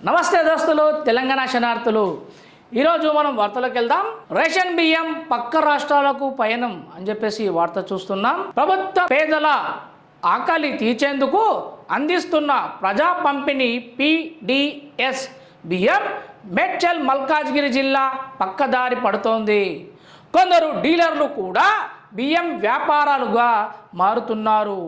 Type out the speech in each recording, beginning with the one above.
నమస్తే దోస్తులు, తెలంగాణ శనార్థులు. ఈరోజు మనం వార్తలకు వెళ్దాం. రేషన్ బియ్యం పక్క రాష్ట్రాలకు పయనం అని చెప్పేసి వార్త చూస్తున్నాం. ప్రభుత్వ పేదల ఆకలి తీర్చేందుకు అందిస్తున్న ప్రజా పంపిణీ PDS బియ్యం మేడ్చల్ మల్కాజ్గిరి జిల్లా పక్కదారి పడుతోంది. కొందరు డీలర్లు కూడా బియ్యం వ్యాపారాలుగా మారుతున్నారు.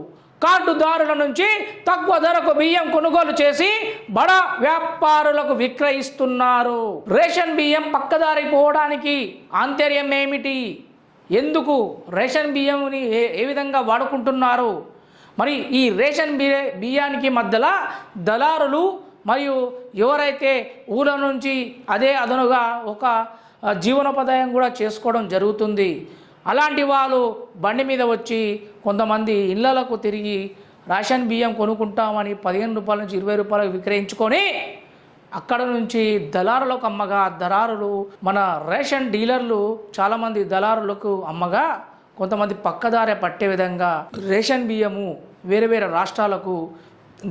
కార్డుదారుల నుంచి తక్కువ ధరకు బియ్యం కొనుగోలు చేసి బడా వ్యాపారులకు విక్రయిస్తున్నారు. రేషన్ బియ్యం పక్కదారి పోవడానికి ఆంతర్యం ఏమిటి? ఎందుకు రేషన్ బియ్యంని ఏ విధంగా వాడుకుంటున్నారు? మరి ఈ రేషన్ బియ్యానికి మధ్యలో దళారులు మరియు ఎవరైతే ఊళ్ళ నుంచి అదే అదనుగా ఒక జీవనోపాయం కూడా చేసుకోవడం జరుగుతుంది. అలాంటి వాళ్ళు బండి మీద వచ్చి కొంతమంది ఇళ్లకు తిరిగి రేషన్ బియ్యం కొనుక్కుంటామని 15 రూపాయల నుంచి 20 రూపాయలకు విక్రయించుకొని అక్కడ నుంచి దళారులకు అమ్మగా, దళారులు మన రేషన్ డీలర్లు చాలామంది దళారులకు అమ్మగా కొంతమంది పక్కదారి పట్టే విధంగా రేషన్ బియ్యము వేరే వేరే రాష్ట్రాలకు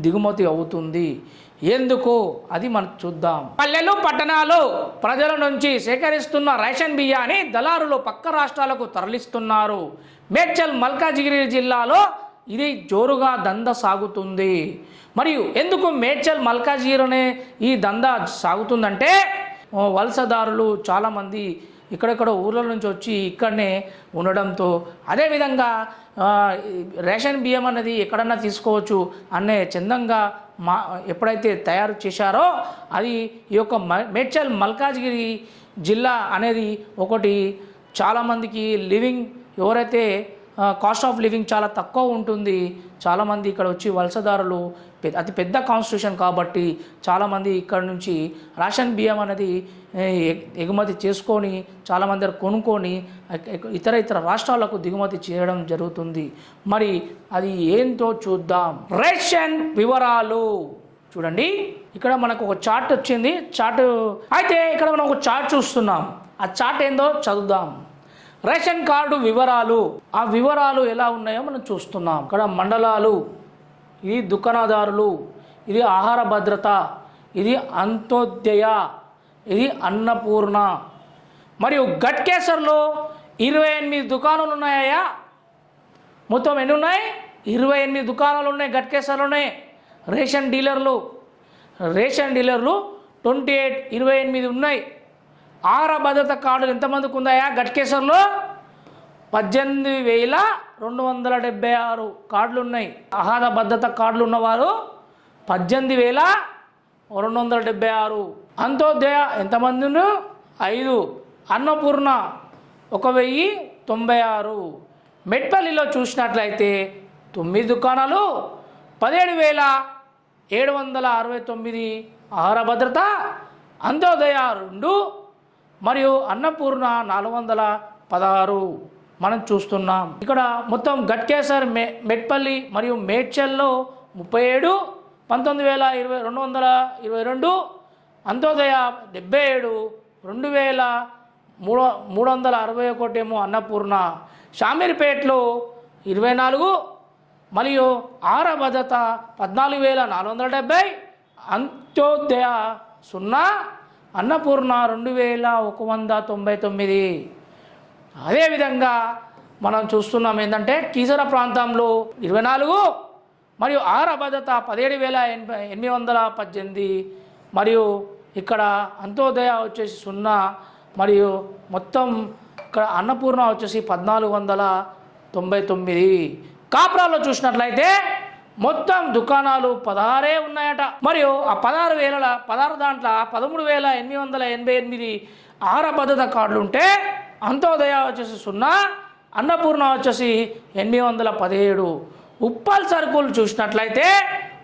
దిగుమతి అవుతుంది. ఎందుకు అది మనం చూద్దాం. పల్లెలు పట్టణాలు ప్రజల నుంచి సేకరిస్తున్న రేషన్ బియ్యాన్ని దళారులు పక్క రాష్ట్రాలకు తరలిస్తున్నారు. మేడ్చల్ మల్కాజ్గిరి జిల్లాలో ఇది జోరుగా దందా సాగుతుంది. మరియు ఎందుకు మేడ్చల్ మల్కాజ్గిరినే ఈ దందా సాగుతుందంటే వలసదారులు చాలామంది ఇక్కడెక్కడ ఊర్ల నుంచి వచ్చి ఇక్కడనే ఉండడంతో, అదేవిధంగా రేషన్ బియ్యం అనేది ఎక్కడన్నా తీసుకోవచ్చు అనే చందంగా ఎప్పుడైతే తయారు చేశారో అది ఈ యొక్క మేడ్చల్ మల్కాజ్గిరి జిల్లా అనేది ఒకటి చాలామందికి లివింగ్ ఎవరైతే కాస్ట్ ఆఫ్ లివింగ్ చాలా తక్కువ ఉంటుంది. చాలామంది ఇక్కడ వచ్చి వలసదారులు అతి పెద్ద కాన్స్టిట్యూషన్ కాబట్టి చాలామంది ఇక్కడ నుంచి రేషన్ బియ్యం అనేది ఎగుమతి చేసుకొని చాలామంది కొనుక్కొని ఇతర రాష్ట్రాలకు దిగుమతి చేయడం జరుగుతుంది. మరి అది ఏంటో చూద్దాం. రేషన్ వివరాలు చూడండి. ఇక్కడ మనకు ఒక చార్ట్ వచ్చింది. చార్ట్ అయితే ఇక్కడ మనం ఒక చార్ట్ చూస్తున్నాం. ఆ చార్ట్ ఏందో చదువుదాం. రేషన్ కార్డు వివరాలు, ఆ వివరాలు ఎలా ఉన్నాయో మనం చూస్తున్నాం. ఇక్కడ మండలాలు, ఇది దుకాణదారులు, ఇది ఆహార భద్రత, ఇది అంత్యోదయ, ఇది అన్నపూర్ణ. మరియు గట్కేసర్లో 28 దుకాణాలు ఉన్నాయా? మొత్తం ఎన్ని ఉన్నాయి? 28 దుకాణాలు ఉన్నాయి గట్కేసర్లోనే. రేషన్ డీలర్లు 28 ఉన్నాయి. ఆహార భద్రత కార్డులు ఎంతమందికి ఉన్నాయా గట్కేసర్లో? 18,276 కార్డులు ఉన్నాయి. ఆహార భద్రత కార్డులు ఉన్నవారు 18,276. అంత్యోదయ ఎంతమంది? 5. అన్నపూర్ణ 1,096. మెట్పల్లిలో చూసినట్లయితే 9 దుకాణాలు, 17,769. ఆహార భద్రత అంత్యోదయ 2 మరియు అన్నపూర్ణ 416 మనం చూస్తున్నాం. ఇక్కడ మొత్తం గట్కేసర్, మెట్పల్లి మరియు మేడ్చల్లో 37, 19,222, అంత్యోదయ 77, 2,361 ఏమో అన్నపూర్ణ. షామీర్పేటలో 24 మరియు ఆహార భద్రత 14,470, అంత్యోదయ 0, అన్నపూర్ణ 2,199. అదేవిధంగా మనం చూస్తున్నాం ఏంటంటే కీసర ప్రాంతంలో 24 మరియు ఆహార భద్రత 17,818 మరియు ఇక్కడ అంత్యోదయ వచ్చేసి 0 మరియు మొత్తం ఇక్కడ అన్నపూర్ణ వచ్చేసి 1,499. కాప్రాలో చూసినట్లయితే మొత్తం దుకాణాలు 16 ఉన్నాయట. మరియు ఆ 16 దాంట్లో 13,888 ఆహార భద్రత కార్డులు ఉంటే అంత్యోదయ వచ్చేసి 0, అన్నపూర్ణ వచ్చేసి 817. ఉప్పల్ సరుకులు చూసినట్లయితే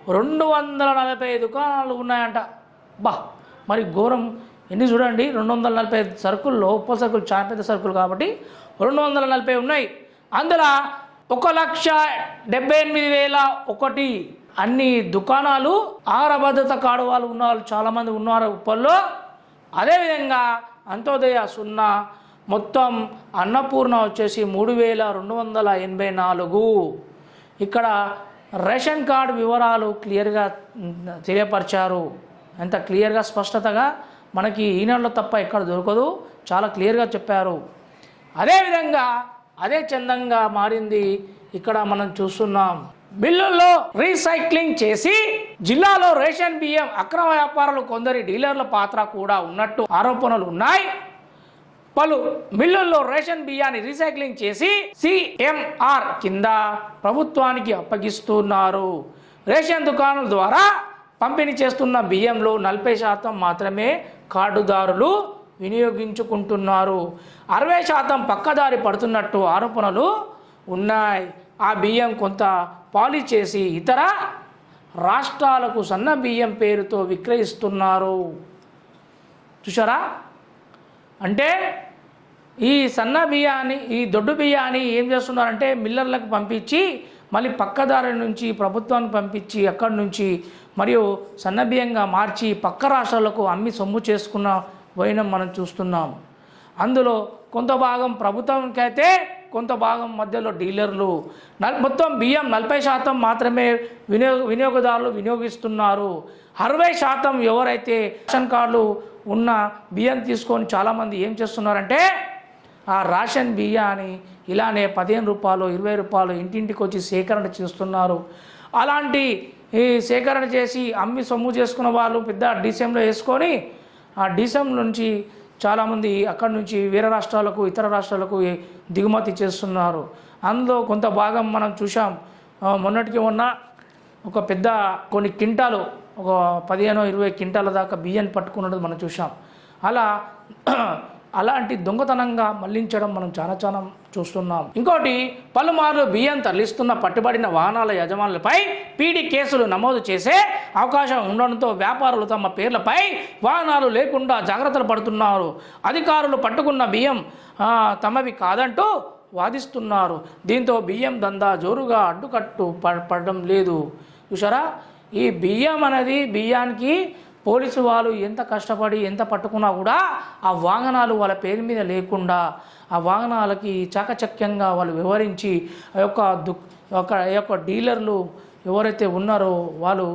240 దుకాణాలు ఉన్నాయంట. మరి ఘోరం ఎన్ని చూడండి. 245 సరుకుల్లో ఉప్పల్ సరుకులు చాలా పెద్ద సరుకులు కాబట్టి 240 ఉన్నాయి. అందులో 1,78,001 అన్ని దుకాణాలు ఆహార భద్రత కార్డు వాళ్ళు ఉన్న వాళ్ళు చాలామంది ఉన్నారు ఉప్పల్లో. అదేవిధంగా అంత్యోదయ 0, మొత్తం అన్నపూర్ణ వచ్చేసి 3,284. ఇక్కడ రేషన్ కార్డు వివరాలు క్లియర్గా తెలియపరిచారు. ఎంత క్లియర్గా స్పష్టతగా మనకి ఈనాడులో తప్ప ఎక్కడ దొరకదు, చాలా క్లియర్గా చెప్పారు. అదేవిధంగా అదే చందంగా మారింది ఇక్కడ మనం చూస్తున్నాం. బిల్లుల్లో రీసైక్లింగ్ చేసి జిల్లాలో రేషన్ బియ్యం అక్రమ వ్యాపారులు కొందరి డీలర్ల పాత్ర కూడా ఉన్నట్టు ఆరోపణలు ఉన్నాయి. పలు మిల్లుల్లో రేషన్ బియ్యాన్ని రీసైక్లింగ్ చేసి సిఎంఆర్ కింద ప్రభుత్వానికి అప్పగిస్తున్నారు. రేషన్ దుకాణాల ద్వారా పంపిణీ చేస్తున్న బియ్యంలో 40% మాత్రమే కార్డుదారులు వినియోగించుకుంటున్నారు. 60% పక్కదారి పడుతున్నట్టు ఆరోపణలు ఉన్నాయి. ఆ బియ్యం కొంత పాలిష్ చేసి ఇతర రాష్ట్రాలకు సన్న బియ్యం పేరుతో విక్రయిస్తున్నారు. చూసారా? అంటే ఈ సన్న బియ్యాన్ని, ఈ దొడ్డు బియ్యాన్ని ఏం చేస్తున్నారంటే మిల్లర్లకు పంపించి మళ్ళీ పక్కదారి నుంచి ప్రభుత్వానికి పంపించి అక్కడి నుంచి మరియు సన్న బియ్యంగా మార్చి పక్క రాష్ట్రాలకు అమ్మి సొమ్ము చేసుకున్న పోయిన మనం చూస్తున్నాం. అందులో కొంత భాగం ప్రభుత్వానికి అయితే కొంత భాగం మధ్యలో డీలర్లు. మొత్తం బియ్యం 40% మాత్రమే వినియోగదారులు వినియోగిస్తున్నారు. 60% ఎవరైతే రేషన్ కార్డులు ఉన్న బియ్యం తీసుకొని చాలామంది ఏం చేస్తున్నారంటే ఆ రేషన్ బియ్యాన్ని ఇలానే 15 రూపాయలు 20 రూపాయలు ఇంటింటికి వచ్చి సేకరణ చేస్తున్నారు. అలాంటి ఈ సేకరణ చేసి అమ్మి సొమ్ము చేసుకున్న వాళ్ళు పెద్ద డీసీఎంలో వేసుకొని ఆ డీసీఎం నుంచి చాలామంది అక్కడి నుంచి వేరే రాష్ట్రాలకు ఇతర రాష్ట్రాలకు దిగుమతి చేస్తున్నారు. అందులో కొంత భాగం మనం చూసాం. మొన్నటికి మొన్న ఒక పెద్ద కొన్ని క్వింటాలు, ఒక 15-20 క్వింటాల దాకా బియ్యాన్ని పట్టుకున్నది మనం చూసాం. అలాంటి దొంగతనంగా మళ్లించడం మనం చాలా చూస్తున్నాం. ఇంకోటి, పలుమార్లు బియ్యం తరలిస్తున్న పట్టుబడిన వాహనాల యజమానులపై పీడీ కేసులు నమోదు చేసే అవకాశం ఉండడంతో వ్యాపారులు తమ పేర్లపై వాహనాలు లేకుండా జాగ్రత్తలు పడుతున్నారు. అధికారులు పట్టుకున్న బియ్యం తమవి కాదంటూ వాదిస్తున్నారు. దీంతో బియ్యం దందా జోరుగా అడ్డుకట్టు పడడం లేదు. చూసారా? ఈ బియ్యం అనేది బియ్యానికి పోలీసు వాళ్ళు ఎంత కష్టపడి ఎంత పట్టుకున్నా కూడా ఆ వాహనాలు వాళ్ళ పేరు మీద లేకుండా ఆ వాహనాలకి చాకచక్యంగా వాళ్ళు వివరించి ఆ యొక్క డీలర్లు ఎవరైతే ఉన్నారో వాళ్ళు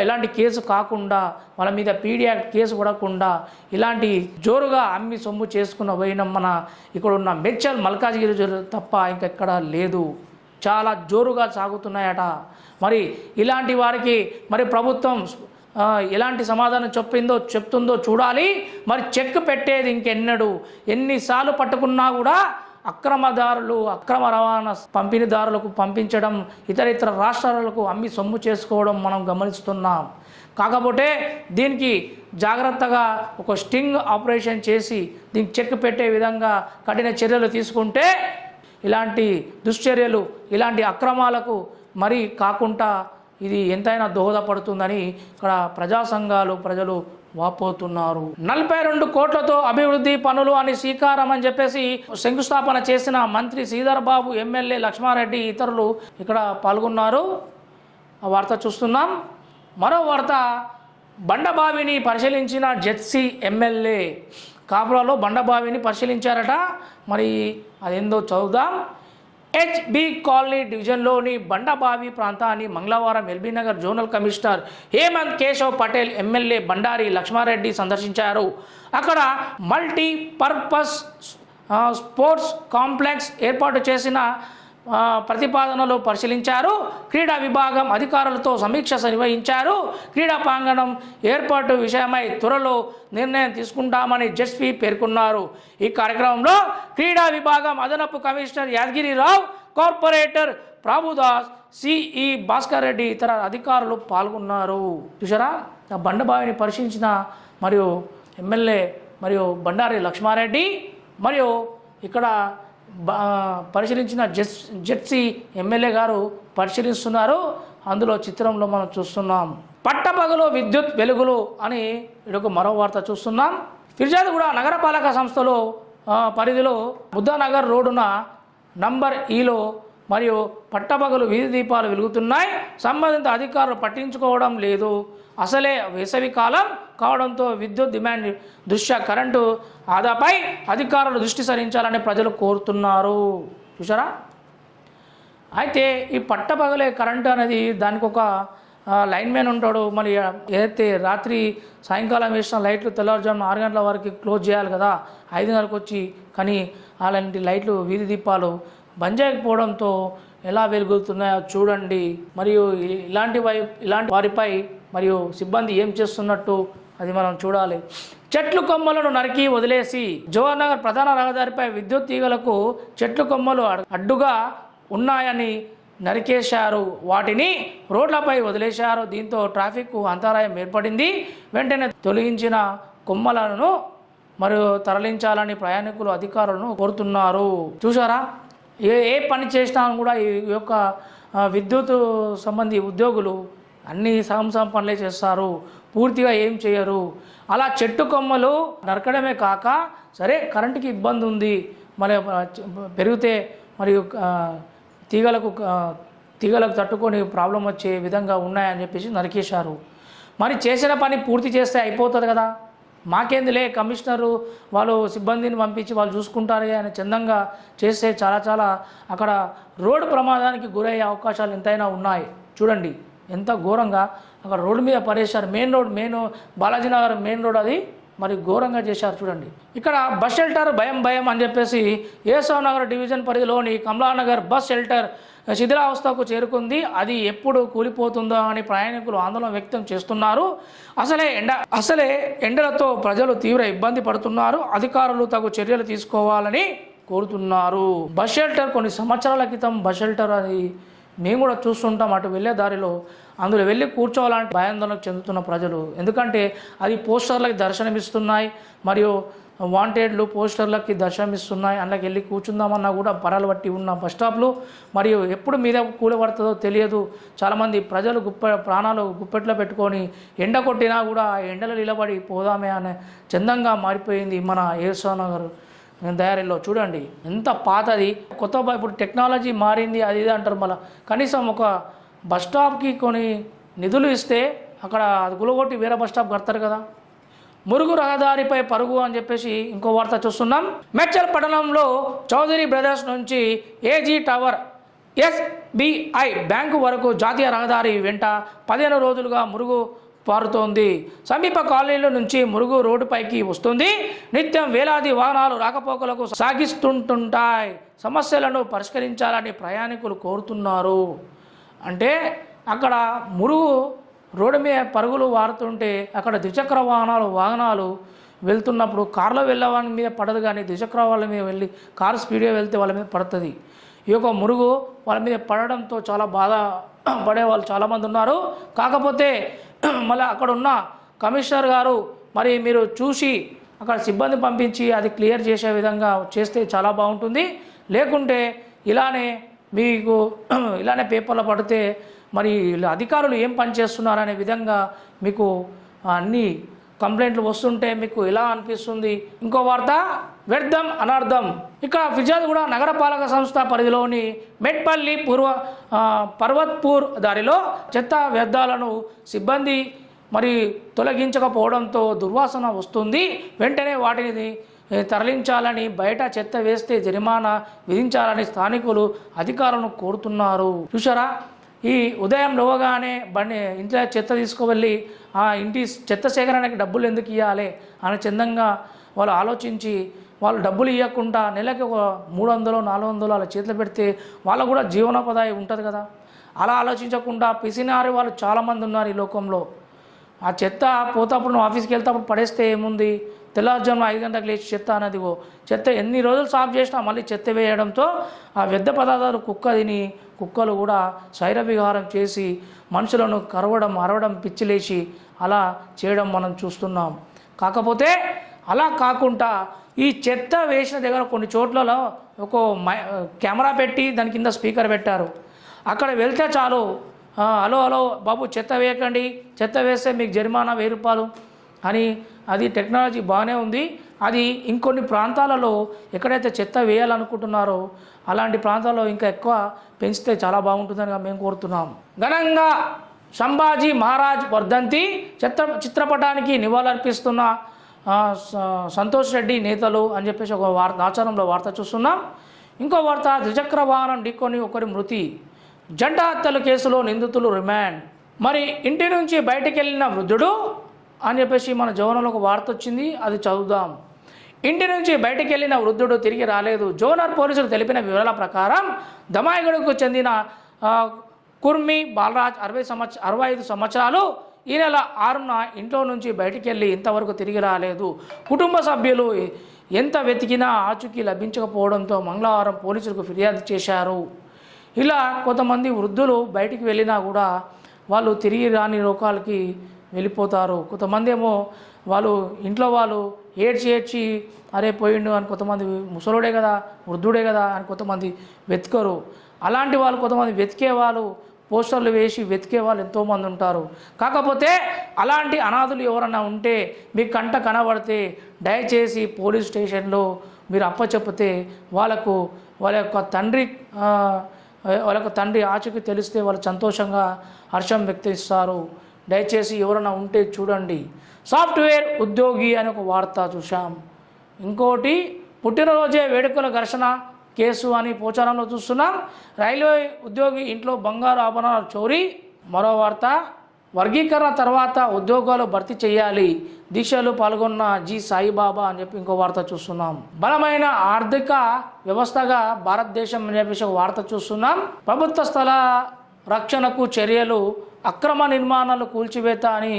ఎలాంటి కేసు కాకుండా వాళ్ళ మీద పీడీ యాక్ట్ కేసు పడకుండా ఇలాంటి జోరుగా అమ్మి సొమ్ము చేసుకున్న పోయిన మన ఇక్కడ ఉన్న మేడ్చల్ మల్కాజ్గిరి తప్ప ఇంకెక్కడ లేదు. చాలా జోరుగా సాగుతున్నాయట. మరి ఇలాంటి వారికి మరి ప్రభుత్వం ఎలాంటి సమాధానం చెప్తుందో చూడాలి. మరి చెక్ పెట్టేది ఇంకెన్నడు, ఎన్నిసార్లు పట్టుకున్నా కూడా అక్రమదారులు అక్రమ రవాణా పంపిణీదారులకు పంపించడం, ఇతర రాష్ట్రాలకు అమ్మి సొమ్ము చేసుకోవడం మనం గమనిస్తున్నాం. కాకపోతే దీనికి జాగ్రత్తగా ఒక స్టింగ్ ఆపరేషన్ చేసి దీనికి చెక్ పెట్టే విధంగా కఠిన చర్యలు తీసుకుంటే ఇలాంటి దుశ్చర్యలు ఇలాంటి అక్రమాలకు మరి కాకుండా ఇది ఎంతైనా దోహదపడుతుందని ఇక్కడ ప్రజా సంఘాలు ప్రజలు వాపోతున్నారు. 42 కోట్లతో అభివృద్ధి పనులు అని శ్రీకారం అని చెప్పేసి శంకుస్థాపన చేసిన మంత్రి శ్రీధర్ బాబు, ఎమ్మెల్యే లక్ష్మారెడ్డి ఇతరులు ఇక్కడ పాల్గొన్నారు. ఆ వార్త చూస్తున్నాం. మరో వార్త, బండబావిని పరిశీలించిన జెడ్సీ ఎమ్మెల్యే. కాపురాలో బండబావిని పరిశీలించారట. మరి అదేందో చదువుదాం. హెచ్బి కాలనీ డివిజన్లోని బండబావి ప్రాంతాన్ని మంగళవారం LB Nagar zonal commissioner Hemant Keshav Patel, MLA Bandari Laxma Reddy సందర్శించారు. అక్కడ మల్టీపర్పస్ స్పోర్ట్స్ కాంప్లెక్స్ ఏర్పాటు చేసిన ప్రతిపాదనలు పరిశీలించారు. క్రీడా విభాగం అధికారులతో సమీక్ష నిర్వహించారు. క్రీడా ప్రాంగణం ఏర్పాటు విషయమై త్వరలో నిర్ణయం తీసుకుంటామని జెడ్సీ పేర్కొన్నారు. ఈ కార్యక్రమంలో క్రీడా విభాగం అదనపు commissioner Yadagiri Rao, corporator Prabhudas, CE Bhaskar Reddy ఇతర అధికారులు పాల్గొన్నారు. చూసారా? బండబావిని పరిశీలించిన మరియు ఎమ్మెల్యే మరియు బండారి లక్ష్మారెడ్డి మరియు ఇక్కడ పరిశీలించిన జెడ్సీ ఎమ్మెల్యే గారు పరిశీలిస్తున్నారు. అందులో చిత్రంలో మనం చూస్తున్నాం. పట్టపగలు విద్యుత్ వెలుగులు అని ఇదొక మరో వార్త చూస్తున్నాం. ఫిర్యాదుగూడ నగరపాలక సంస్థలో పరిధిలో బుద్ధనగర్ రోడ్డున నంబర్ ఈలో మరియు పట్టపగలు వీధి దీపాలు వెలుగుతున్నాయి. సంబంధిత అధికారులు పట్టించుకోవడం లేదు. అసలే వేసవి కాలం కావడంతో విద్యుత్ డిమాండ్ దృష్ట్యా కరెంటు ఆదాపై అధికారులు దృష్టి సారించాలని ప్రజలు కోరుతున్నారు. చూసారా? అయితే ఈ పట్టపగలే కరెంటు అనేది దానికి ఒక లైన్మెన్ ఉంటాడు, మరి ఏదైతే రాత్రి సాయంకాలం వేసిన లైట్లు తెల్లవారుజామున 6 గంటల వరకు క్లోజ్ చేయాలి కదా, 5:30కు వచ్చి. కానీ అలాంటి లైట్లు వీధి దీపాలు బంద్ చేయకపోవడంతో ఎలా వెలుగుతున్నాయో చూడండి. మరియు ఇలాంటి వారిపై మరియు సిబ్బంది ఏం చేస్తున్నట్టు అది మనం చూడాలి. చెట్లు కొమ్మలను నరికి వదిలేసి జవహర్ నగర్ ప్రధాన రహదారిపై విద్యుత్ తీగలకు చెట్లు కొమ్మలు అడ్డుగా ఉన్నాయని నరికేశారు, వాటిని రోడ్లపై వదిలేశారు. దీంతో ట్రాఫిక్ అంతరాయం ఏర్పడింది. వెంటనే తొలగించిన కొమ్మలను మరియు తరలించాలని ప్రయాణికులు అధికారులను కోరుతున్నారు. చూసారా, ఏ పని చేసినా కూడా ఈ యొక్క విద్యుత్ సంబంధి ఉద్యోగులు అన్ని సగం పనులే చేస్తారు, పూర్తిగా ఏం చేయరు. అలా చెట్టు కొమ్మలు నరకడమే కాక, సరే కరెంటుకి ఇబ్బంది ఉంది, మరి పెరిగితే మరియు తీగలకు తట్టుకొని ప్రాబ్లం వచ్చే విధంగా ఉన్నాయని చెప్పేసి నరికేశారు. మరి చేసిన పని పూర్తి చేస్తే అయిపోతుంది కదా, మాకేందిలే కమిషనరు వాళ్ళు సిబ్బందిని పంపించి వాళ్ళు చూసుకుంటారు అని చందంగా చేస్తే చాలా అక్కడ రోడ్డు ప్రమాదానికి గురయ్యే అవకాశాలు ఎంతైనా ఉన్నాయి. చూడండి ఎంత ఘోరంగా అక్కడ రోడ్డు మీద పడేశారు. మెయిన్ బాలాజీనగర్ మెయిన్ రోడ్ అది మరి ఘోరంగా చేశారు. చూడండి ఇక్కడ బస్ షెల్టర్ భయం అని చెప్పేసి ఏసవ్ నగర్ డివిజన్ పరిధిలోని కమలానగర్ బస్ షెల్టర్ శిథిలావస్థకు చేరుకుంది. అది ఎప్పుడు కూలిపోతుందో అని ప్రయాణికులు ఆందోళన వ్యక్తం చేస్తున్నారు. అసలే ఎండలతో ప్రజలు తీవ్ర ఇబ్బంది పడుతున్నారు. అధికారులు తగు చర్యలు తీసుకోవాలని కోరుతున్నారు. బస్ షెల్టర్ కొన్ని సంవత్సరాల క్రితం బస్ షెల్టర్ అది మేము కూడా చూస్తుంటాం. అటు వెళ్ళే దారిలో అందులో వెళ్ళి కూర్చోవాలంటే భయాందోళనకు చెందుతున్న ప్రజలు, ఎందుకంటే అది పోస్టర్లకి దర్శనమిస్తున్నాయి, మరియు వాంటెడ్లు పోస్టర్లకి దర్శనమిస్తున్నాయి. అందులోకి వెళ్ళి కూర్చుందామన్నా కూడా పరాలు బట్టి ఉన్న బస్ స్టాప్లు, మరియు ఎప్పుడు మీద కూలబడుతుందో తెలియదు. చాలామంది ప్రజలు ప్రాణాలు గుప్పెట్లో పెట్టుకొని ఎండ కొట్టినా కూడా ఎండలో నిలబడి పోదామే అనే చందంగా మారిపోయింది మన ఏసవ్ నగర్ దారిలో. చూడండి ఎంత పాతది, కొత్త ఇప్పుడు టెక్నాలజీ మారింది అది ఇది అంటారు. మళ్ళీ కనీసం ఒక బస్ స్టాప్కి కొన్ని నిధులు ఇస్తే అక్కడ అది గులగొట్టి వేరే బస్ స్టాప్ కడతారు కదా. మురుగు రహదారిపై పరుగు అని చెప్పేసి ఇంకో వార్త చూస్తున్నాం. మేడ్చల్ పట్టణంలో చౌదరి బ్రదర్స్ నుంచి ఏజీ టవర్ SBI బ్యాంకు వరకు జాతీయ రహదారి వెంట 15 రోజులుగా మురుగు పారుతోంది. సమీప కాలనీల నుంచి మురుగు రోడ్డుపైకి వస్తుంది. నిత్యం వేలాది వాహనాలు రాకపోకలకు సాగిస్తుంటాయి. సమస్యలను పరిష్కరించాలని ప్రయాణికులు కోరుతున్నారు. అంటే అక్కడ మురుగు రోడ్డు మీద పరుగులు వారుతుంటే అక్కడ ద్విచక్ర వాహనాలు వెళ్తున్నప్పుడు కారులో వెళ్ళేవాని మీద పడదు, కానీ ద్విచక్ర వాళ్ళ మీద వెళ్ళి కారు స్పీడ్గా వెళ్తే వాళ్ళ మీద పడుతుంది. ఈ యొక్క మురుగు వాళ్ళ మీద పడడంతో చాలా బాధ పడే వాళ్ళు చాలామంది ఉన్నారు. కాకపోతే మళ్ళీ అక్కడ ఉన్న కమిషనర్ గారు మరి మీరు చూసి అక్కడ సిబ్బంది పంపించి అది క్లియర్ చేసే విధంగా చేస్తే చాలా బాగుంటుంది. లేకుంటే ఇలానే పేపర్లో పడితే మరి అధికారులు ఏం పని చేస్తున్నారనే విధంగా మీకు అన్ని కంప్లైంట్లు వస్తుంటే మీకు ఎలా అనిపిస్తుంది? ఇంకో వార్త, వ్యర్థం అనర్థం. ఇక్కడ ఫిర్యాదుగూడ నగరపాలక సంస్థ పరిధిలోని మెట్పల్లి పర్వత్పూర్ దారిలో చెత్త వ్యర్థాలను సిబ్బంది మరి తొలగించకపోవడంతో దుర్వాసన వస్తుంది. వెంటనే వాటిని తరలించాలని, బయట చెత్త వేస్తే జరిమానా విధించాలని స్థానికులు అధికారులను కోరుతున్నారు. చూసారా, ఈ ఉదయం లేవగానే ఇంట్లో చెత్త తీసుకువెళ్ళి ఆ ఇంటి చెత్త సేకరణకి డబ్బులు ఎందుకు ఇవ్వాలి అని చందంగా వాళ్ళు ఆలోచించి వాళ్ళు డబ్బులు ఇవ్వకుండా నెలకి ఒక 300-400 అలా చేతులు పెడితే వాళ్ళకు కూడా జీవనోపాధి ఉంటుంది కదా. అలా ఆలోచించకుండా పిసినారి వాళ్ళు చాలామంది ఉన్నారు ఈ లోకంలో. ఆ చెత్త పోతప్పుడు నువ్వు ఆఫీస్కి వెళ్తాప్పుడు పడేస్తే ఏముంది, తెల్లవారుజామున 5 గంటలకు లేచి చెత్త అనేది చెత్త ఎన్ని రోజులు సాఫ్ చేసినా మళ్ళీ చెత్త వేయడంతో ఆ వ్యర్థ పదార్థాలు కుక్కలు కూడా శైర విహారం చేసి మనుషులను అరవడం పిచ్చిలేసి అలా చేయడం మనం చూస్తున్నాం. కాకపోతే అలా కాకుండా ఈ చెత్త వేసిన దగ్గర కొన్ని చోట్లలో ఒక కెమెరా పెట్టి దాని కింద స్పీకర్ పెట్టారు. అక్కడ వెళ్తే చాలు, హలో బాబు చెత్త వేయకండి, చెత్త వేస్తే మీకు జరిమానా 1000 రూపాయలు అని. అది టెక్నాలజీ బాగానే ఉంది. అది ఇంకొన్ని ప్రాంతాలలో ఎక్కడైతే చెత్త వేయాలనుకుంటున్నారో అలాంటి ప్రాంతాల్లో ఇంకా ఎక్కువ పెంచితే చాలా బాగుంటుందని మేము కోరుతున్నాం. ఘనంగా సంభాజీ మహారాజ్ వర్ధంతి చిత్రపటానికి నివాళులర్పిస్తున్న సంతోష్ రెడ్డి నేతలు అని చెప్పేసి ఒక ఆచారంలో వార్త చూస్తున్నాం. ఇంకో వార్త, ద్విచక్ర వాహనం ఢీకొని ఒకరి మృతి, జంట హత్యల కేసులో నిందితులు రిమాండ్. మరి ఇంటి నుంచి బయటికి వెళ్ళిన వృద్ధుడు అని చెప్పేసి మన జోనర్లో ఒక వార్త వచ్చింది, అది చదువుదాం. ఇంటి నుంచి బయటికి వెళ్ళిన వృద్ధుడు తిరిగి రాలేదు. జోనర్ పోలీసులు తెలిపిన వివరాల ప్రకారం దమాయిగూడకు చెందిన కుర్మి బాలరాజ్ 65 సంవత్సరాలు ఈ నెల 6న ఇంట్లో నుంచి బయటికి వెళ్ళి ఇంతవరకు తిరిగి రాలేదు. కుటుంబ సభ్యులు ఎంత వెతికినా ఆచూకీ లభించకపోవడంతో మంగళవారం పోలీసులకు ఫిర్యాదు చేశారు. ఇలా కొంతమంది వృద్ధులు బయటికి వెళ్ళినా కూడా వాళ్ళు తిరిగి రాని లోకాలకి వెళ్ళిపోతారు. కొంతమంది ఏమో వాళ్ళు ఇంట్లో వాళ్ళు ఏడ్చి అరే పోయిండు అని, కొంతమంది ముసలోడే కదా వృద్ధుడే కదా అని కొంతమంది వెతకరు. అలాంటి వాళ్ళు కొంతమంది వెతికే వాళ్ళు పోస్టర్లు వేసి వెతికే వాళ్ళు ఎంతోమంది ఉంటారు. కాకపోతే అలాంటి అనాథులు ఎవరన్నా ఉంటే మీకు కంట కనబడితే దయచేసి పోలీస్ స్టేషన్లో మీరు అప్పచెప్పితే వాళ్ళ యొక్క తండ్రి ఆచూకీ తెలిస్తే వాళ్ళు సంతోషంగా హర్షం వ్యక్తిస్తారు. దయచేసి ఎవరైనా ఉంటే చూడండి. సాఫ్ట్వేర్ ఉద్యోగి అని ఒక వార్త చూసాం. ఇంకోటి పుట్టినరోజే వేడుకల ఘర్షణ కేసు అని పోచారంలో చూస్తున్నాం. రైల్వే ఉద్యోగి ఇంట్లో బంగారు ఆభరణాలు చోరీ. మరో వార్త, వర్గీకరణ తర్వాత ఉద్యోగాలు భర్తీ చేయాలి, దీక్షలో పాల్గొన్న జి సాయిబాబా అని చెప్పి ఇంకో వార్త చూస్తున్నాం. బలమైన ఆర్థిక వ్యవస్థగా భారతదేశం అని చెప్పేసి ఒక వార్త చూస్తున్నాం. ప్రభుత్వ స్థల రక్షణకు చర్యలు, అక్రమ నిర్మాణాలు కూల్చివేత అని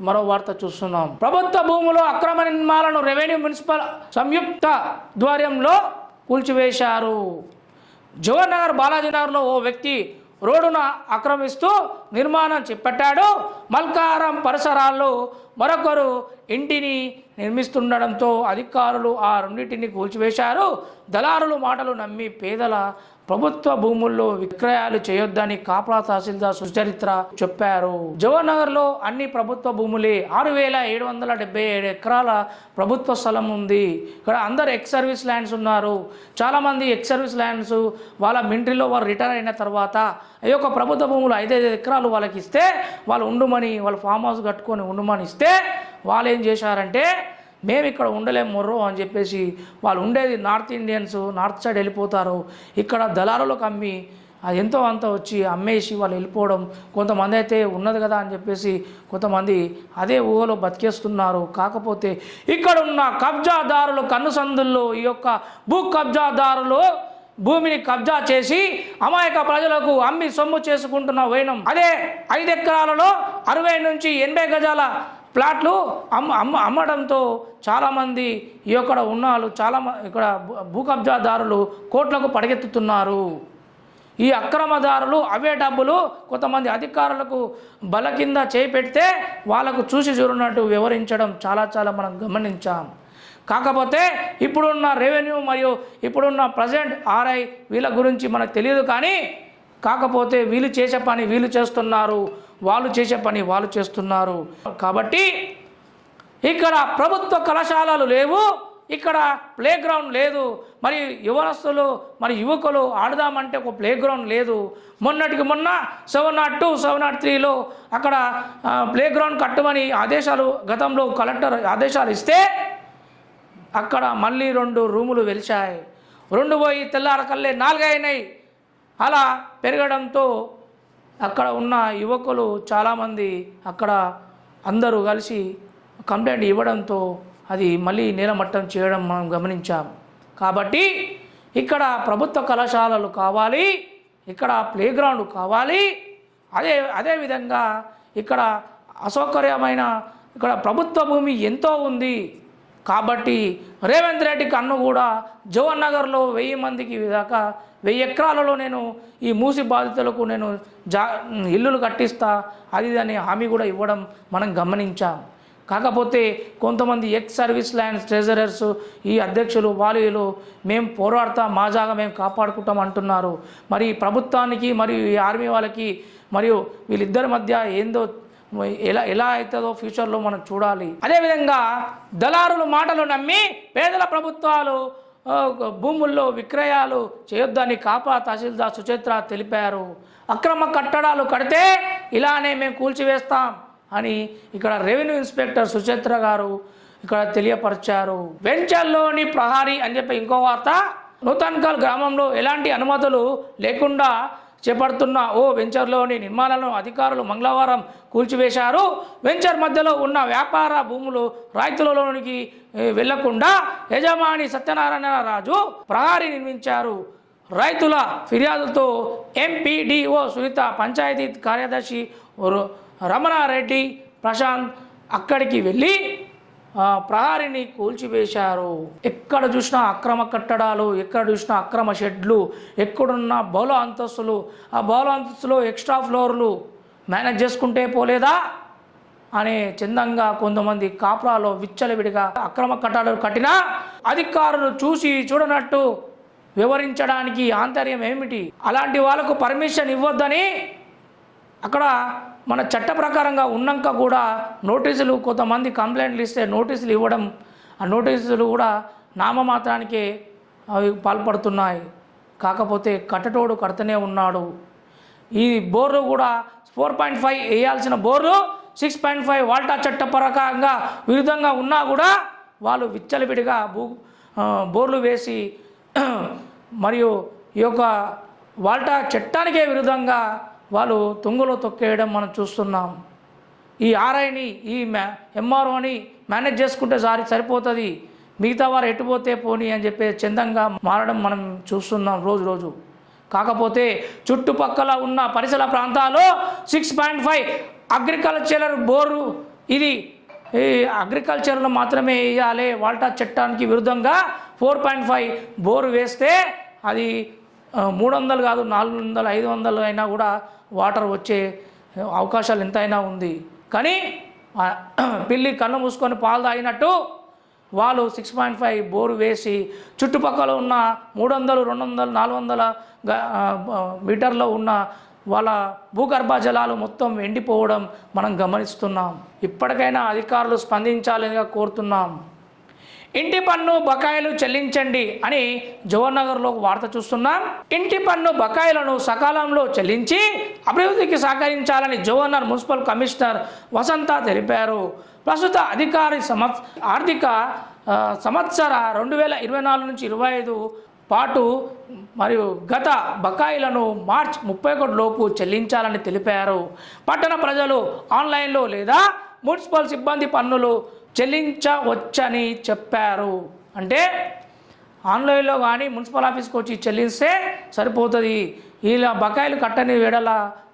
మరో వార్త చూస్తున్నాం. ప్రభుత్వ భూములో అక్రమ నిర్మాణాలను రెవెన్యూ మున్సిపల్ సంయుక్త ఆధ్వర్యంలో కూల్చివేశారు. జవహర్ నగర్ బాలాజీనగర్లో ఓ వ్యక్తి రోడ్డున ఆక్రమిస్తూ నిర్మాణం చేపట్టాడు. మల్కారం పరిసరాల్లో మరొకరు ఇంటిని నిర్మిస్తుండడంతో అధికారులు ఆ రెండింటిని కూల్చివేశారు. దళారుల మాటలు నమ్మి పేదల ప్రభుత్వ భూముల్లో విక్రయాలు చేయొద్దని కాపలా తహసీల్దార్ సుచరిత్ర చెప్పారు. జవహర్ నగర్లో అన్ని ప్రభుత్వ భూములే. 6777 ఎకరాల ప్రభుత్వ స్థలం ఉంది. ఇక్కడ అందరు ఎక్స్ సర్వీస్ ల్యాండ్స్ ఉన్నారు. చాలామంది ఎక్స్ సర్వీస్ ల్యాండ్స్ వాళ్ళ మిలిటరీలో వారు రిటైర్ అయిన తర్వాత ఈ యొక్క ప్రభుత్వ భూములు 5 ఎకరాలు వాళ్ళకి ఇస్తే వాళ్ళు ఉండమని, వాళ్ళు ఫామ్ హౌస్ కట్టుకొని ఉండమని ఇస్తే వాళ్ళు ఏం చేశారంటే మేము ఇక్కడ ఉండలేము మొర్రో అని చెప్పేసి వాళ్ళు ఉండేది నార్త్ ఇండియన్స్, నార్త్ సైడ్ వెళ్ళిపోతారు. ఇక్కడ దళారులకు అమ్మి అది ఎంతో అంత వచ్చి అమ్మేసి వాళ్ళు వెళ్ళిపోవడం. కొంతమంది అయితే ఉన్నది కదా అని చెప్పేసి కొంతమంది అదే ఊహలో బతికేస్తున్నారు. కాకపోతే ఇక్కడ ఉన్న కబ్జాదారులు కన్నుసందుల్లో ఈ యొక్క భూ కబ్జాదారులు భూమిని కబ్జా చేసి అమాయక ప్రజలకు అమ్మి సొమ్ము చేసుకుంటున్న వైనం. అదే 5 ఎకరాలలో 60 నుంచి 80 గజాల ప్లాట్లు అమ్మడంతో చాలామంది ఇక్కడ ఉన్నాళ్ళు ఇక్కడ భూ కబ్జాదారులు కోట్లకు పడగెత్తుతున్నారు. ఈ అక్రమదారులు అవే డబ్బులు కొంతమంది అధికారులకు బల కింద చేపెడితే వాళ్ళకు చూసి చూడనట్టు వివరించడం చాలా మనం గమనించాం. కాకపోతే ఇప్పుడున్న రెవెన్యూ మరియు ఇప్పుడున్న ప్రజెంట్ ఆర్ఐ వీళ్ళ గురించి మనకు తెలియదు. కానీ కాకపోతే వీళ్ళు చేసే పని వీళ్ళు చేస్తున్నారు, వాళ్ళు చేసే పని వాళ్ళు చేస్తున్నారు. కాబట్టి ఇక్కడ ప్రభుత్వ కళాశాలలు లేవు, ఇక్కడ ప్లే గ్రౌండ్ లేదు. మరి యువనస్తులు మరి యువకులు ఆడదామంటే ఒక ప్లే గ్రౌండ్ లేదు. మొన్నటికి మొన్న 702, 703లో అక్కడ ప్లే గ్రౌండ్ కట్టమని ఆదేశాలు గతంలో కలెక్టర్ ఆదేశాలు ఇస్తే అక్కడ మళ్ళీ 2 రూములు వెలిచాయి. 2 పోయి తెల్లారకల్లే 4 అయినాయి. అలా పెరగడంతో అక్కడ ఉన్న యువకులు చాలామంది అక్కడ అందరూ కలిసి కంప్లైంట్ ఇవ్వడంతో అది మళ్ళీ నీలమట్టం చేయడం మనం గమనించాం. కాబట్టి ఇక్కడ ప్రభుత్వ కళాశాలలు కావాలి, ఇక్కడ ప్లే గ్రౌండ్ కావాలి. అదేవిధంగా ఇక్కడ అసౌకర్యమైన ఇక్కడ ప్రభుత్వ భూమి ఎంతో ఉంది. కాబట్టి రేవంత్ రెడ్డి కన్ను కూడా జవహర్ నగర్లో 1000 మందికి దాకా 1000 ఎకరాలలో నేను ఈ మూసి బాధితులకు నేను ఇల్లులు కట్టిస్తా అది అని హామీ కూడా ఇవ్వడం మనం గమనించాం. కాకపోతే కొంతమంది ఎక్స్ సర్వీస్ ల్యాండ్స్ ట్రెజరర్స్ ఈ అధ్యక్షులు వాళ్ళు మేము పోరాడతాం, మా జాగా మేము కాపాడుకుంటాం అంటున్నారు. మరి ప్రభుత్వానికి మరియు ఈ ఆర్మీ వాళ్ళకి మరియు వీళ్ళిద్దరి మధ్య ఏందో ఎలా అవుతుందో ఫ్యూచర్లో మనం చూడాలి. అదేవిధంగా దళారుల మాటలు నమ్మి పేదల ప్రభుత్వాలు భూముల్లో విక్రయాలు చేయొద్దని కాపలా తహసీల్దార్ సుచిత్ర తెలిపారు. అక్రమ కట్టడాలు కడితే ఇలానే మేము కూల్చివేస్తాం అని ఇక్కడ రెవెన్యూ ఇన్స్పెక్టర్ సుచిత్ర గారు ఇక్కడ తెలియపరిచారు. వెంచర్లోని ప్రహారీ అని చెప్పి ఇంకో వార్త. నూతన్కల్ గ్రామంలో ఎలాంటి అనుమతులు లేకుండా చేపడుతున్న ఓ వెంచర్లోని నిర్మాణాలను అధికారులు మంగళవారం కూల్చివేశారు. వెంచర్ మధ్యలో ఉన్న వ్యాపార భూములు రైతులలోనికి వెళ్లకుండా యజమాని సత్యనారాయణ రాజు ప్రహరీ నిర్మించారు. రైతుల ఫిర్యాదులతో ఎంపీడీఓ సునీత, పంచాయతీ కార్యదర్శి రమణారెడ్డి, ప్రశాంత్ అక్కడికి వెళ్ళి ప్రహరీని కూల్చివేశారు. ఎక్కడ చూసినా అక్రమ కట్టడాలు, ఎక్కడ చూసినా అక్రమ షెడ్లు, ఎక్కడున్న బౌల అంతస్తులు, ఆ బౌల అంతస్తులో ఎక్స్ట్రా ఫ్లోర్లు మేనేజ్ చేసుకుంటే పోలేదా అనే చందంగా కొంతమంది కాపురాలో విచ్చలవిడిగా అక్రమ కట్టడాలు కట్టినా అధికారులు చూసి చూడనట్టు వివరించడానికి ఆంతర్యం ఏమిటి? అలాంటి వాళ్ళకు పర్మిషన్ ఇవ్వద్దని అక్కడ మన చట్ట ప్రకారంగా ఉన్నాక కూడా నోటీసులు, కొంతమంది కంప్లైంట్లు ఇస్తే నోటీసులు ఇవ్వడం, ఆ నోటీసులు కూడా నామమాత్రానికే అవి పాల్పడుతున్నాయి. కాకపోతే కట్టటోడు కడుతూనే ఉన్నాడు. ఈ బోర్లు కూడా 4.5 వేయాల్సిన బోర్లు 6.5 వాల్టా చట్ట ప్రకారంగా విరుద్ధంగా ఉన్నా కూడా వాళ్ళు విచ్చలవిడిగా బోర్లు వేసి మరియు ఈ యొక్క వాల్టా చట్టానికే విరుద్ధంగా వాళ్ళు తుంగలో తొక్కేయడం మనం చూస్తున్నాం. ఈ ఆర్ఐని, ఈ ఎంఆర్ఓని మేనేజ్ చేసుకుంటే సరిపోతుంది, మిగతా వారు ఎటుపోతే పోనీ అని చెప్పే చందంగా మారడం మనం చూస్తున్నాం రోజు. కాకపోతే చుట్టుపక్కల ఉన్న పరిసర ప్రాంతాల్లో 6.5 అగ్రికల్చరల్ బోరు, ఇది ఈ అగ్రికల్చర్లో మాత్రమే వేయాలి. వాల్టా చట్టానికి విరుద్ధంగా 4.5 బోరు వేస్తే అది 300 కాదు, 400, 500 అయినా కూడా వాటర్ వచ్చే అవకాశాలు ఎంతైనా ఉంది. కానీ పిల్లి కన్ను మూసుకొని పాలు తాగినట్టు వాళ్ళు 6.5 బోరు వేసి చుట్టుపక్కల ఉన్న 300, 200, 400 మీటర్లో ఉన్న వాళ్ళ భూగర్భ జలాలు మొత్తం ఎండిపోవడం మనం గమనిస్తున్నాం. ఇప్పటికైనా అధికారులు స్పందించాలని కోరుతున్నాం. ఇంటి పన్ను బకాయిలు చెల్లించండి అని జవహర్ నగర్లో వార్త చూస్తున్నాం. ఇంటి పన్ను బకాయిలను సకాలంలో చెల్లించి అభివృద్ధికి సహకరించాలని జవహర్ నగర్ మున్సిపల్ కమిషనర్ వసంత తెలిపారు. ప్రస్తుత ఆర్థిక సంవత్సర 2024 నుంచి 25 పాటు మరియు గత బకాయిలను మార్చి 31 లోపు చెల్లించాలని తెలిపారు. పట్టణ ప్రజలు ఆన్లైన్లో లేదా మున్సిపల్ సిబ్బంది పన్నులు చెల్లించవచ్చని చెప్పారు. అంటే ఆన్లైన్లో కానీ మున్సిపల్ ఆఫీస్కి వచ్చి చెల్లిస్తే సరిపోతుంది. ఇలా బకాయిలు కట్టని వేడల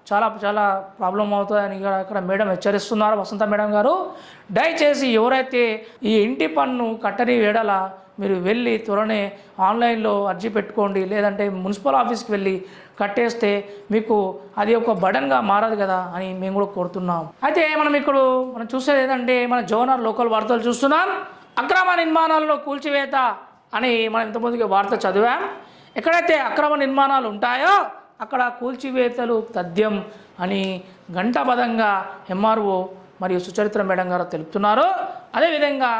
చాలా ప్రాబ్లం అవుతుందని అక్కడ మేడం హెచ్చరిస్తున్నారు, వసంత మేడం గారు. దయచేసి ఎవరైతే ఈ ఇంటి పన్ను కట్టని వేడల మీరు వెళ్ళి త్వరనే ఆన్లైన్లో అర్జీ పెట్టుకోండి, లేదంటే మున్సిపల్ ఆఫీస్కి వెళ్ళి కట్టేస్తే మీకు అది ఒక బర్డన్గా మారదు కదా అని మేము కూడా కోరుతున్నాం. అయితే మనం చూసేది ఏంటంటే మన జవహర్ లోకల్ వార్తలు చూస్తున్నాం. అక్రమ నిర్మాణాలలో కూల్చివేత అని మనం ఇంతకుముందుగా వార్త చదివాం. ఎక్కడైతే అక్రమ నిర్మాణాలు ఉంటాయో అక్కడ కూల్చివేతలు తథ్యం అని గంటాబద్ధంగా ఎంఆర్ఓ మరియు సుచరిత్ర మేడం గారు తెలుపుతున్నారు. అదేవిధంగా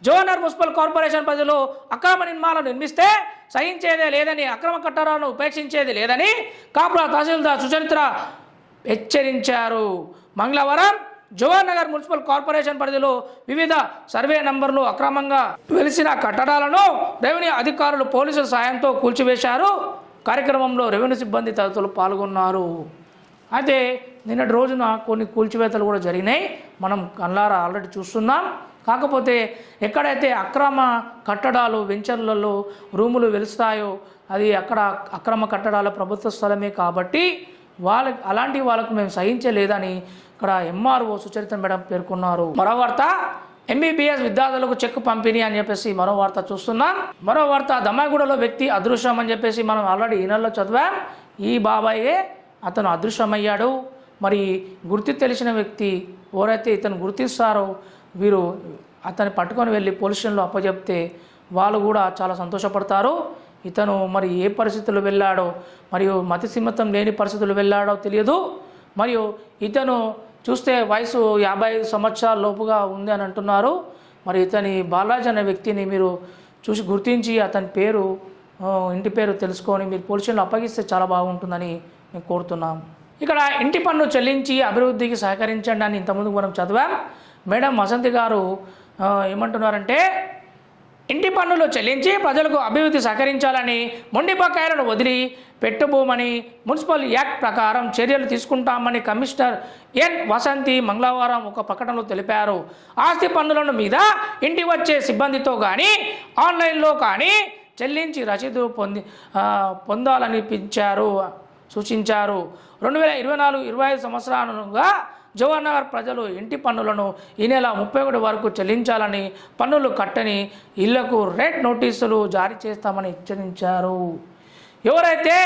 జవహర్ నగర్ మున్సిపల్ కార్పొరేషన్ ప్రజలు అక్రమ నిర్మాణాలు నిర్మిస్తే సహించేదే లేదని, అక్రమ కట్టడాలను ఉపేక్షించేది లేదని కాపుల తహసీల్దార్ సుచరిత్ర హెచ్చరించారు. మంగళవారం జవహర్ నగర్ మున్సిపల్ కార్పొరేషన్ పరిధిలో వివిధ సర్వే నంబర్లు అక్రమంగా వెలిసిన కట్టడాలను రెవెన్యూ అధికారులు పోలీసుల సాయంతో కూల్చివేశారు. కార్యక్రమంలో రెవెన్యూ సిబ్బంది తదితరులు పాల్గొన్నారు. అయితే నిన్నటి రోజున కొన్ని కూల్చివేతలు కూడా జరిగినాయి, మనం కళ్ళారా ఆల్రెడీ చూస్తున్నాం. కాకపోతే ఎక్కడైతే అక్రమ కట్టడాలు వెంచర్లలో రూములు వెలుస్తాయో అది అక్కడ అక్రమ కట్టడాల ప్రభుత్వ స్థలమే కాబట్టి అలాంటి వాళ్ళకు మేము సహించలేదని ఇక్కడ ఎంఆర్ఓ సుచరిత మేడం పేర్కొన్నారు. మరో వార్త, ఎంబీబీఎస్ విద్యార్థులకు చెక్ పంపిణీ అని చెప్పేసి మరో వార్త చూస్తున్నాం. మరో వార్త, దమ్మాయిగూడలో వ్యక్తి అదృశ్యం అని చెప్పేసి మనం ఆల్రెడీ ఈ నెలలో చదివాం. ఈ బాబాయే అతను అదృశ్యమయ్యాడు. మరి గుర్తు తెలిసిన వ్యక్తి ఎవరైతే ఇతను గుర్తిస్తారో వీరు అతన్ని పట్టుకొని వెళ్ళి పోలీస్ స్టేషన్లో అప్పచెప్తే వాళ్ళు కూడా చాలా సంతోషపడతారు. ఇతను మరి ఏ పరిస్థితుల్లో వెళ్ళాడో మరియు మతిసిమ్మతం లేని పరిస్థితులు వెళ్ళాడో తెలియదు. మరియు ఇతను చూస్తే వయసు 55 సంవత్సరాల లోపుగా ఉంది అని అంటున్నారు. మరి ఇతని బాలాజీ అనే వ్యక్తిని మీరు చూసి గుర్తించి అతని పేరు, ఇంటి పేరు తెలుసుకొని మీరు పోలీస్ స్టేషన్లో అప్పగిస్తే చాలా బాగుంటుందని మేము కోరుతున్నాం. ఇక్కడ ఇంటి పన్ను చెల్లించి అభివృద్ధికి సహకరించండి అని ఇంతకుముందు మనం చదివాం. మేడం వసంతి గారు ఏమంటున్నారంటే ఇంటి పన్నులు చెల్లించి ప్రజలకు అభివృద్ధి సహకరించాలని, మొండి బకాయిలను వదిలి పెట్టుబోమని మున్సిపల్ యాక్ట్ ప్రకారం చర్యలు తీసుకుంటామని కమిషనర్ ఎన్ వసంతి మంగళవారం ఒక ప్రకటనలో తెలిపారు. ఆస్తి పన్నులను మీద ఇంటి వచ్చే సిబ్బందితో కానీ ఆన్లైన్లో కానీ చెల్లించి రసీదు పొందాలని సూచించారు. 2024-25 సంవత్సరాలుగా జవహర్ నగర్ ప్రజలు ఇంటి పన్నులను ఈ నెల 31 వరకు చెల్లించాలని, పన్నులు కట్టని ఇళ్లకు రెడ్ నోటీసులు జారీ చేస్తామని హెచ్చరించారు. ఎవరైతే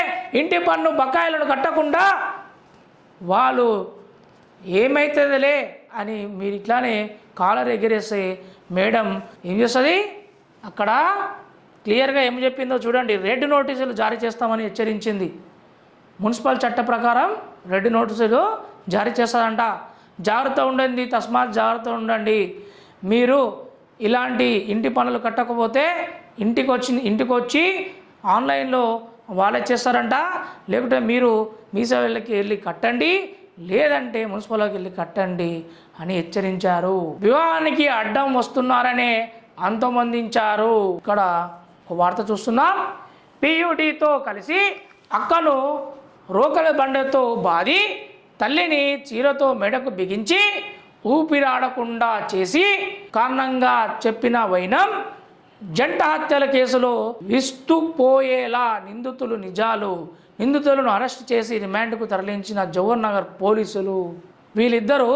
ఇంటి పన్ను బకాయిలను కట్టకుండా వాళ్ళు ఏమైతుందిలే అని మీరు ఇట్లానే కాలర్ ఎగిరేస్తే మేడం ఏం చేస్తుంది, అక్కడ క్లియర్గా ఏం చెప్పిందో చూడండి. రెడ్ నోటీసులు జారీ చేస్తామని హెచ్చరించింది. మున్సిపల్ చట్ట ప్రకారం రెడ్ నోటీసులు జారీ చేస్తారంట. జాగ్రత్త ఉండండి, తస్మాత్ జాగ్రత్త ఉండండి. మీరు ఇలాంటి ఇంటి పనులు కట్టకపోతే ఇంటికి వచ్చి ఆన్లైన్లో వాళ్ళే చేస్తారంట. లేకుంటే మీరు మీ సేవలకి వెళ్ళి కట్టండి, లేదంటే మున్సిపల్కి వెళ్ళి కట్టండి అని హెచ్చరించారు. వివాహానికి అడ్డం వస్తున్నారనే అంతమొందించారు. ఇక్కడ ఒక వార్త చూస్తున్నాం. PUDతో కలిసి అక్కను రోకల బండతో బాది తల్లిని చీరతో మెడకు బిగించి ఊపిరాడకుండా చేసి కారణంగా చెప్పిన వైనం జంట హత్యల కేసులో విస్తుపోయేలా నిందితులను అరెస్ట్ చేసి రిమాండ్కు తరలించిన జవహర్ నగర్ పోలీసులు. వీళ్ళిద్దరూ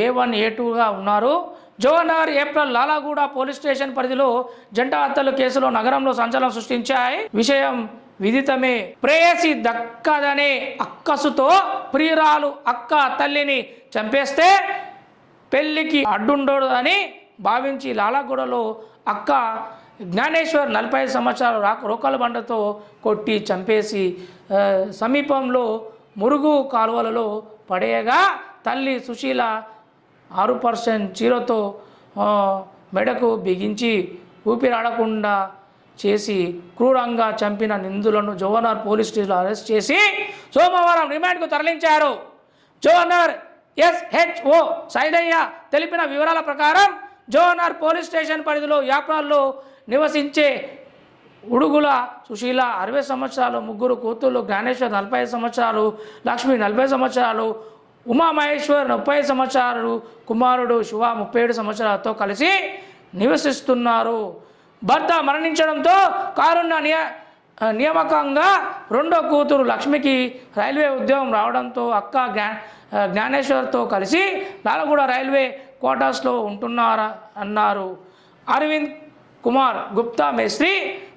A1 A2గా ఉన్నారు. Jawahar Nagar April Lalaguda police station పరిధిలో జంట హత్యల కేసులో నగరంలో సంచలనం సృష్టించాయి. విషయం విదితమే. ప్రేయసి దక్కదనే అక్కసుతో ప్రియురాలు అక్క తల్లిని చంపేస్తే పెళ్లికి అడ్డుండదని భావించి లాలాగూడలో అక్క జ్ఞానేశ్వర్ 45 సంవత్సరాలు రోకల బండతో కొట్టి చంపేసి సమీపంలో మురుగు కాలువలలో పడేయగా తల్లి సుశీల 6% చీరతో మెడకు బిగించి ఊపిరాడకుండా చేసి క్రూరంగా చంపిన నిందితులను జవహర్ పోలీస్ స్టేషన్లో అరెస్ట్ చేసి సోమవారం రిమాండ్కు తరలించారు. జవహర్ SHO సైదయ్య తెలిపిన వివరాల ప్రకారం జవహర్ పోలీస్ స్టేషన్ పరిధిలో యాప్రాల్లో నివసించే ఉడుగుల సుశీల 60 సంవత్సరాలు, ముగ్గురు కూతుళ్ళు జ్ఞానేశ్వర్ 45 సంవత్సరాలు, లక్ష్మి 40 సంవత్సరాలు, ఉమామహేశ్వర్ 30 సంవత్సరాలు, కుమారుడు శివ 37 సంవత్సరాలతో కలిసి నివసిస్తున్నారు. భర్త మరణించడంతో కారుణ్య నియామకంగా రెండో కూతురు లక్ష్మికి రైల్వే ఉద్యోగం రావడంతో అక్క జ్ఞానేశ్వర్తో కలిసి లాలగూడ రైల్వే క్వార్టర్స్లో ఉంటున్నారన్నారు. అరవింద్ కుమార్ గుప్తా మేస్త్రి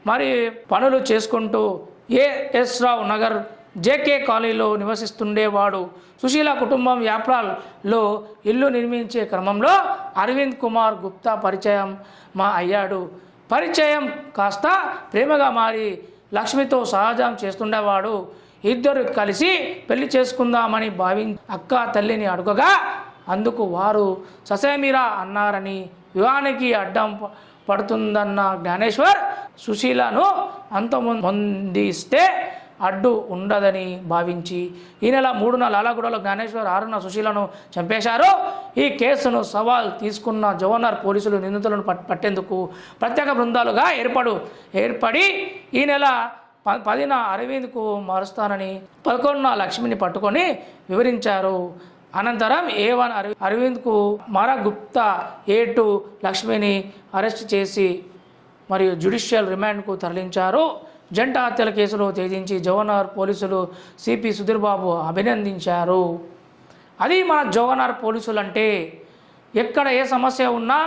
మరి పనులు చేసుకుంటూ AS రావు నగర్ JK కాలనీలో నివసిస్తుండేవాడు. సుశీల కుటుంబం యాప్రాల్లో ఇల్లు నిర్మించే క్రమంలో అరవింద్ కుమార్ గుప్తా పరిచయం అయ్యాడు. పరిచయం కాస్త ప్రేమగా మారి లక్ష్మితో సహజం చేస్తుండేవాడు. ఇద్దరు కలిసి పెళ్లి చేసుకుందామని అక్క తల్లిని అడుగగా అందుకు వారు ససేమిరా అన్నారని, వివాహానికి అడ్డం పడుతుందన్న జ్ఞానేశ్వర్ సుశీలను అంతమొందిస్తే అడ్డు ఉండదని భావించి ఈ నెల 3న లాలాగూడలో జ్ఞానేశ్వర్, 6న సుశీలను చంపేశారు. ఈ కేసును సవాల్ తీసుకున్న జవహర్ పోలీసులు నిందితులను పట్టేందుకు ప్రత్యేక బృందాలుగా ఏర్పడి ఈ నెల 10న అరవింద్కు మారుస్తానని 11న లక్ష్మిని పట్టుకొని వివరించారు. అనంతరం A1 అరవింద్కు గుప్తా, A2 లక్ష్మిని అరెస్ట్ చేసి మరియు జ్యుడిషియల్ రిమాండ్కు తరలించారు. జంట హత్యల కేసులో ఛేదించి జవహర్ పోలీసులు CP సుధీర్ బాబు అభినందించారు. అది మన జవహర్ పోలీసులు అంటే. ఎక్కడ ఏ సమస్య ఉన్నా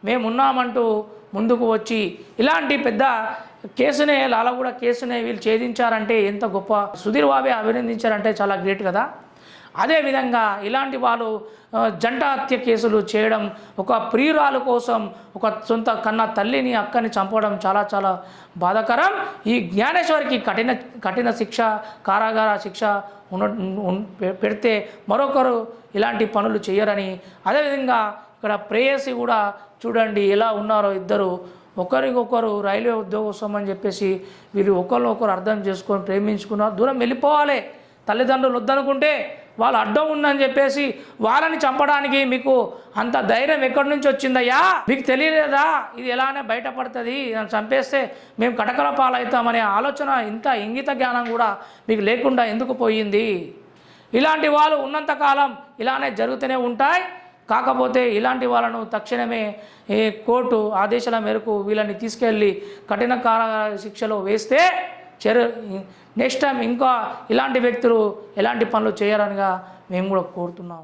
మేమున్నామంటూ ముందుకు వచ్చి ఇలాంటి పెద్ద కేసునే, లాలగూడ కేసునే వీళ్ళు ఛేదించారంటే ఎంత గొప్ప. సుధీర్ బాబే అభినందించారంటే చాలా గ్రేట్ కదా. అదేవిధంగా ఇలాంటి వాళ్ళు జంట హత్య కేసులు చేయడం, ఒక ప్రియురాలు కోసం ఒక సొంత కన్న తల్లిని అక్కని చంపడం చాలా చాలా బాధాకరం. ఈ జ్ఞానేశ్వరికి కఠిన శిక్ష, కారాగార శిక్ష పెడితే మరొకరు ఇలాంటి పనులు చేయరని. అదేవిధంగా ఇక్కడ ప్రేయసి కూడా చూడండి ఎలా ఉన్నారో. ఇద్దరు ఒకరికొకరు రైల్వే ఉద్యోగం అని చెప్పేసి వీళ్ళు ఒకరు అర్థం చేసుకొని ప్రేమించుకున్నారు. దూరం వెళ్ళిపోవాలి. తల్లిదండ్రులు వద్దనుకుంటే వాళ్ళు అడ్డం ఉందని చెప్పేసి వాళ్ళని చంపడానికి మీకు అంత ధైర్యం ఎక్కడి నుంచి వచ్చిందయ్యా? మీకు తెలియలేదా ఇది ఎలానే బయటపడుతుంది, నన్ను చంపేస్తే మేము కటకల పాలవుతామనే ఆలోచన, ఇంత ఇంగిత జ్ఞానం కూడా మీకు లేకుండా ఎందుకు పోయింది? ఇలాంటి వాళ్ళు ఉన్నంతకాలం ఇలానే జరుగుతూనే ఉంటాయి. కాకపోతే ఇలాంటి వాళ్ళను తక్షణమే కోర్టు ఆదేశాల మేరకు వీళ్ళని తీసుకెళ్ళి కఠిన కారాగార శిక్షలో వేస్తే నెక్స్ట్ టైం ఇంకా ఇలాంటి వ్యక్తులు ఎలాంటి పనులు చేయరనిగా మేము కూడా కోరుతున్నాం.